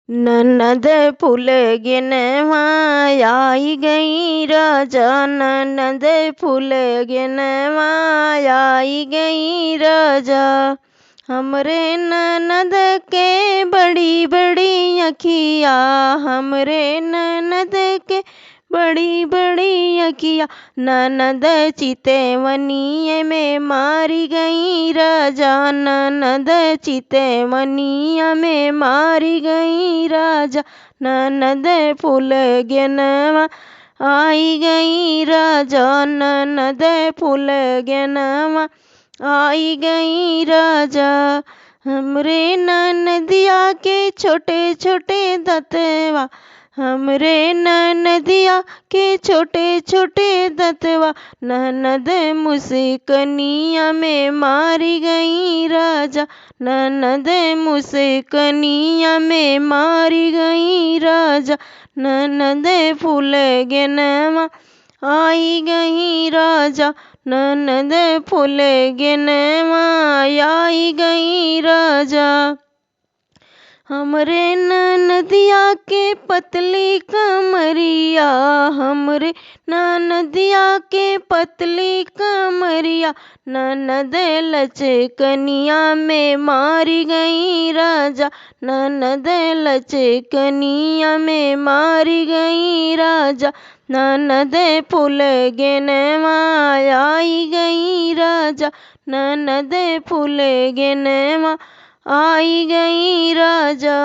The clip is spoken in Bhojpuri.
ननद फूल गिनवा आई गई राजा, ननद फूल गिनवा आई गई राजा। हमरे ननद के बड़ी बड़ी अखिया, हमरे ननद के बड़ी बड़ी अखिया, ननद चितवनिए में मारी गई राजा, ननद चितवनिया में मारी गई राजा। ननद फूल गिनवा आई गई राजा, ननद फूल गिनवा आई गई राजा। हमरे ननदिया के छोटे छोटे दतवा, हमरे ननदिया के छोटे छोटे दतवा, ननद मुस्कनिया में मारी गई राजा, ननद मुस्कनिया में मारी गई राजा। ननद फूल गिनवा आई गई राजा, ननद फूल गिनवा आई गई राजा। हमरे ननदिया के पतली कमरिया, हमरे ननदिया के पतली कमरिया, ननद लचकनिया में मारी गई राजा, ननद लचकनिया में मारी गई राजा। ननद फूल गिनवा आई गई राजा, ननद फूल गिनवा आई गई राजा।